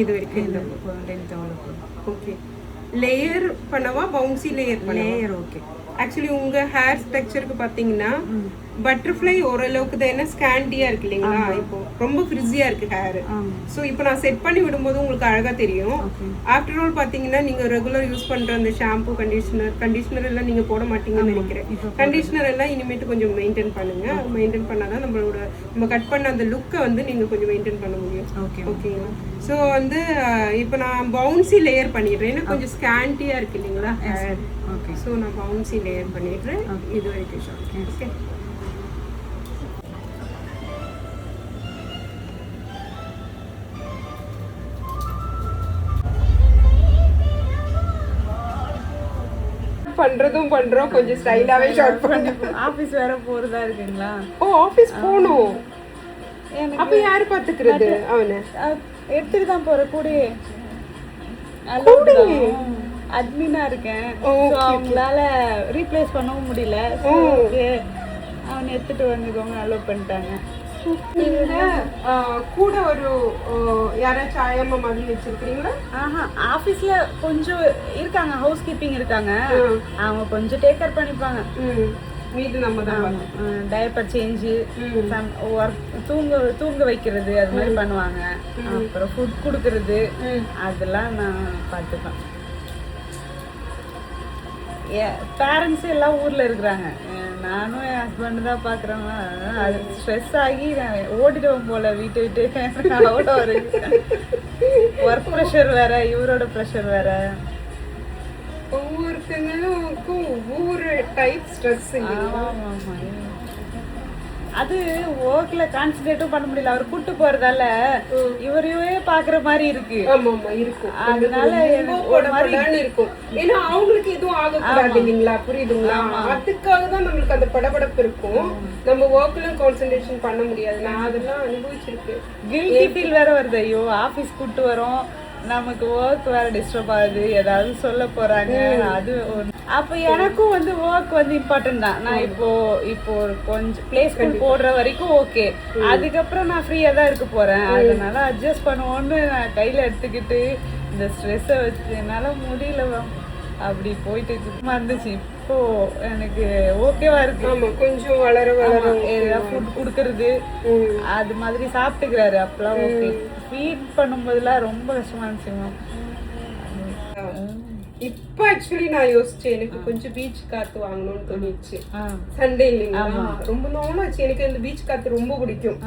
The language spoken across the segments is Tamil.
இது வரைக்கும் இந்த லென்த் அவ்வளோ. ஓகே. லேயர் பண்ணவா bouncy layer layer okay. Actually உங்க ஹேர் ஸ்ட்ரக்சருக்கு பாத்தீங்கன்னா பட்டர்ஃப்ளை ஓரளவுக்கு தான், என்ன ஸ்கேண்டியா இருக்கு இல்லைங்களா, இப்போ ரொம்ப ஃப்ரிஸியா இருக்கு ஹேர். ஸோ இப்போ நான் செட் பண்ணி விடும்போது உங்களுக்கு அழகா தெரியும். ஆஃப்டர் ஆல் பாத்தீங்கன்னா நீங்க ரெகுலர் யூஸ் பண்ற அந்த ஷாம்பு கண்டிஷனர் எல்லாம் நீங்க போட மாட்டீங்கன்னு நினைக்கிறேன். கண்டிஷனர் எல்லாம் இனிமேட்டு கொஞ்சம் மெயின்டைன் பண்ணுங்க. மெயின்டைன் பண்ணாதான் நம்ம கட் பண்ண அந்த லுக்கை வந்து நீங்க கொஞ்சம் மெயின்டைன் பண்ண முடியும். ஓகேங்களா? ஸோ வந்து இப்போ நான் பவுன்சி லேயர் பண்ணிடுறேன், ஏன்னா கொஞ்சம் ஸ்கேண்டியா இருக்கு இல்லைங்களா ஹேர். ஓகே. ஸோ நான் பவுன்சி லேயர் பண்ணிடுறேன். இது வரைக்கும் ஷார்ட். ஓகே. பண்றோம் கொஞ்சம் ஸ்டைலாவே ஷார்ட் பண்ணி. ஆபீஸ் வேற போறதா இருக்குங்களா? ஓ, ஆபீஸ் போணும். அப்ப யாரு பாத்துக்கிறது? அவனை எடுத்துட்டு தான் போற கூடயே அட்மினா இருக்கேன். அவங்களால ரீப்ளேஸ் பண்ணவும் முடியல. அவனை எடுத்துட்டு வந்துக்கோங்க அலோவ் பண்ணிட்டாங்க. கூட ஒரு யாராச்சும் ஆயம்மா மாதிரி வச்சிருக்கீங்களா? ஆபீஸ்ல கொஞ்சம் இருக்காங்க, ஹவுஸ் கீப்பிங் இருக்காங்க. அவங்க கொஞ்சம் டேக் கேர் பண்ணிப்பாங்க. மீது நம்ம தான் டயப்பர் சேஞ்சு, தூங்க வைக்கிறது அது மாதிரி பண்ணுவாங்க. அப்புறம் ஃபுட் கொடுக்கறது அதெல்லாம் நான் பார்த்துப்பேன். பேரண்ட்ஸ் எல்லாம் ஊர்ல இருக்கிறாங்க, நானும் என் ஹஸ்பண்ட் தான் பாக்குறேன். அது ஸ்ட்ரெஸ் ஆகி நான் ஓடிடுவோம் போல வீட்டை விட்டு. அவ்வளோ இருக்கு. ஒர்க் ப்ரெஷர் வேற, இவரோட ப்ரெஷர் வேற. ஒவ்வொருத்தங்களுக்கும் ஒவ்வொரு டைப் ஸ்ட்ரெஸ். அது ஒர்க்ல கான்சென்ட்ரேட்டும் பண்ண முடியல. அவர் கூட்டு போறதால இவரையே பாக்குற மாதிரி இருக்கு. அதனால ஒரு மாதிரி இருக்கும். ஏன்னா அவங்களுக்கு எதுவும் ஆகக்கூடாது இல்லைங்களா, புரியுதுங்களா? அதுக்காக தான் நம்மளுக்கு அந்த படபடப்பு இருக்கும். நம்ம ஒர்க்ல கான்சென்ட்ரேஷன் பண்ண முடியாது. நான் அதெல்லாம் அனுபவிச்சிருக்கேன். கில்ட்டி ஃபீல் வேற வருது. ஐயோ, ஆபீஸ் கூட்டு வரோம், நமக்கு ஒர்க் வேற டிஸ்டர்ப் ஆகுது, ஏதாவது சொல்ல போறாங்க. அது அப்ப எனக்கும் வந்து ஒர்க் வந்து இம்பார்ட்டன்ட் தான். நான் இப்போ கொஞ்சம் பிளே ஸ்கூல் போடுற வரைக்கும் ஓகே, அதுக்கப்புறம் நான் ஃப்ரீயா தான் இருக்க போறேன். அதனால அட்ஜஸ்ட் பண்ணுவோன்னு நான் கையில எடுத்துக்கிட்டு இந்த ஸ்ட்ரெஸ்ஸை வச்சு என்னால முடியல, அப்படி போயிட்டு இருந்துச்சு. இப்போ எனக்கு ஓகேவா இருக்கு. கொஞ்சம் வளர ஏதாவது ஃபுட் கொடுக்கறது அது மாதிரி சாப்பிட்டுக்கிறாரு. அப்பெல்லாம் ஓகே. ஃபீட் பண்ணும்போதெல்லாம் ரொம்ப கஷ்டமா இருந்துச்சு. இப்ப ஆக்சுவலி நான் யோசிச்சேன், எனக்கு கொஞ்சம் பீச் காத்து வாங்கணும்னு தோணிச்சு. சண்டே இல்லைங்களா, ரொம்ப நாளாச்சு. எனக்கு அந்த பீச் காத்து ரொம்ப பிடிக்கும்.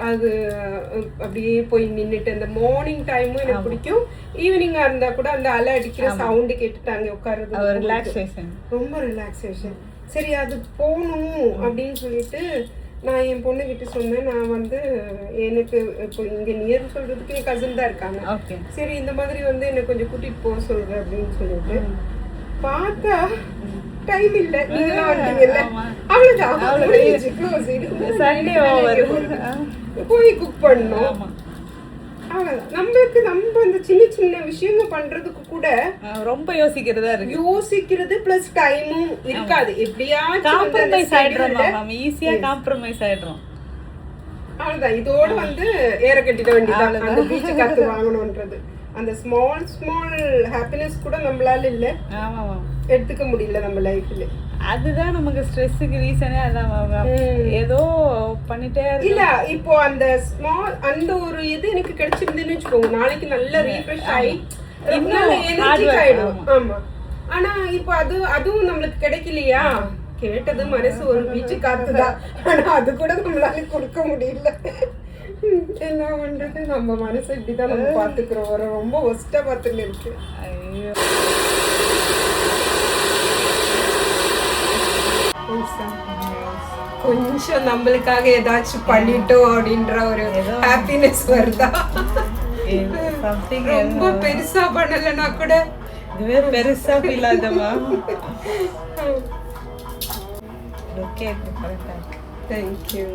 அது அப்படியே போய் நின்னுட்டு அந்த மார்னிங் டைமும் எனக்கு பிடிக்கும். ஈவினிங்கா இருந்தா கூட அந்த அலை அடிக்கிற சவுண்டு கேட்டுட்டாங்க உட்கார்றது ரொம்ப ரிலாக்ஸேஷன். சரி, அது போகணும் அப்படின்னு சொல்லிட்டு நான் என் பொண்ணு கிட்ட சொன்னேன். நான் வந்து எனக்கு இப்போ இங்க நியர் சொல்றதுக்கு என் கசின் தான் இருக்காங்க. சரி, இந்த மாதிரி வந்து என்ன கொஞ்சம் கூட்டிட்டு போக சொல்றேன் அப்படின்னு சொல்லிட்டு பார்த்தா டைம் இல்ல. நீங்களாம் வந்தீங்கல்ல, அவ்வளவுதான் போய் குக் பண்ணோம். நம்மளுக்கு நம்ம அந்த சின்ன சின்ன விஷயங்கள் பண்றதுக்கு கூட ரொம்ப யோசிக்கிறது பிளஸ் டைமும் இருக்காது. எப்படியாச்சும் காம்ப்ரமைஸ் ஆயிடுறோம், ஈஸியா காம்ப்ரமைஸ் ஆயிடுறோம். அவ்வளவுதான். இதோட வந்து ஏற கட்டிட வேண்டியது. அந்த பீச் காத்து வாங்கணும்ன்றது அந்த ஸ்மால் ஹாப்பினஸ் கூட நம்மளால இல்ல எடுத்துக்க முடியல நம்ம லைஃப்ல. அதுதான் நமக்கு ஸ்ட்ரெஸ்ஸுக்கு ரீசனே அதான். ஏதோ பண்ணிட்டே இல்ல. இப்போ அந்த அந்த ஒரு இது எனக்கு கிடைச்சிருந்துன்னு வச்சுக்கோங்க, நாளைக்கு நல்ல ரீஃப்ரெஷ் ஆகி எனர்ஜிக் ஆயிடும். ஆமா. ஆனா இப்போ அதுவும் நம்மளுக்கு கிடைக்கலையா? கேட்டது மனசு ஒரு பீச்சு காத்துதான், ஆனா அது கூட நம்மளால கொடுக்க முடியல. என்ன பண்றது, நம்ம மனசு இப்படிதான் நம்ம பாத்துக்கிறோம். ரொம்ப ஒஸ்டா பாத்துன்னு இருக்கு. கொஞ்சம் நம்மளுக்காக ஏதாச்சும் பண்ணிட்டோம் அப்படின்ற ஒரு ஹாப்பினஸ் வருதா? ரொம்ப பெருசா பண்ணலன்னா கூட இதுவே பெருசா ஃபீல் ஆகுதுமா. Okay, thank you.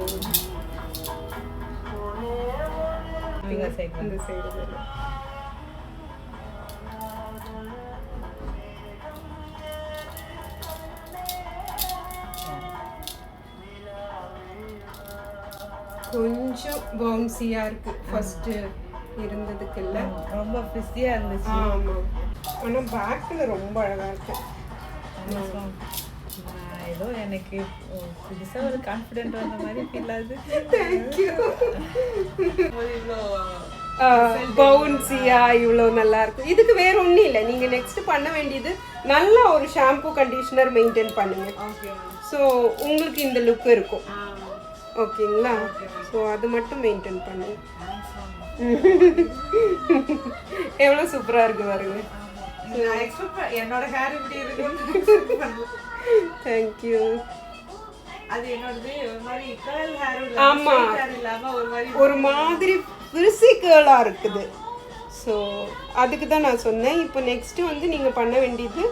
இந்த சைடு கொஞ்சம் பவுன்சியா இருக்கு. ஃபர்ஸ்ட் இருந்ததுக்கு இல்ல. ரொம்ப பிஸியா இருந்துச்சு. ஆமா, ஆனா பேக்ல ரொம்ப அழகா இருக்கு. ஏதோ எனக்கு புதுசா ஒரு கான்ஃபிடென்ட் வந்த மாதிரி ஃபீல் ஆகுது. இவ்வளோ பவுன்சியா இவ்வளோ நல்லா இருக்கும். இதுக்கு வேற ஒன்றும் இல்லை, நீங்க நெக்ஸ்ட் பண்ண வேண்டியது நல்லா ஒரு ஷாம்பு கண்டிஷனர் மெயின்டைன் பண்ணுங்க. ஸோ உங்களுக்கு இந்த லுக் இருக்கும். ஓகேங்களா? ஸோ அது மட்டும் மெயின்டைன் பண்ணுங்க. எவ்வளோ சூப்பரா இருக்கு பாருங்க. என்னோட ஹேர் இப்படி இருக்குன்னு தேங்க்யூ. அது என்னோடது ஒரு மாதிரி கர்ல் ஹேர் ஆமா, இல்லாம ஒரு மாதிரி ஃப்ரிஸி கேர்லாக இருக்குது. ஸோ அதுக்கு தான் நான் சொன்னேன். இப்போ நெக்ஸ்ட்டு வந்து நீங்கள் பண்ண வேண்டியது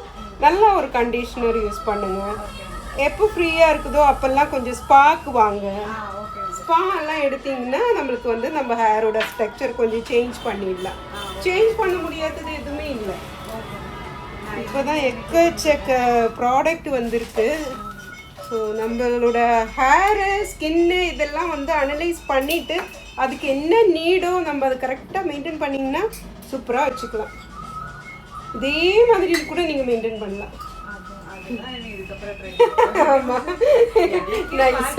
நல்லா ஒரு கண்டிஷ்னர் யூஸ் பண்ணுங்க. எப்போ ஃப்ரீயாக இருக்குதோ அப்போல்லாம் கொஞ்சம் ஸ்பாக்கு வாங்க. ஸ்பா எல்லாம் எடுத்தீங்கன்னா நம்மளுக்கு வந்து நம்ம ஹேரோட ஸ்ட்ரக்சர் கொஞ்சம் சேஞ்ச் பண்ணிடலாம். சேஞ்ச் பண்ண முடியாதது எதுவுமே இல்லை. இப்போ தான் எக்கச்சக்க ப்ராடக்ட் வந்திருக்கு. ஸோ நம்மளோட ஹேரு, ஸ்கின்னு இதெல்லாம் வந்து அனலைஸ் பண்ணிவிட்டு அதுக்கு என்ன நீடோ நம்ம அதை கரெக்டாக மெயின்டைன் பண்ணிங்கன்னா சூப்பராக வச்சுக்கலாம். இதே மாதிரி கூட நீங்கள் மெயின்டைன் பண்ணலாம். ஆமாம், நைஸ்.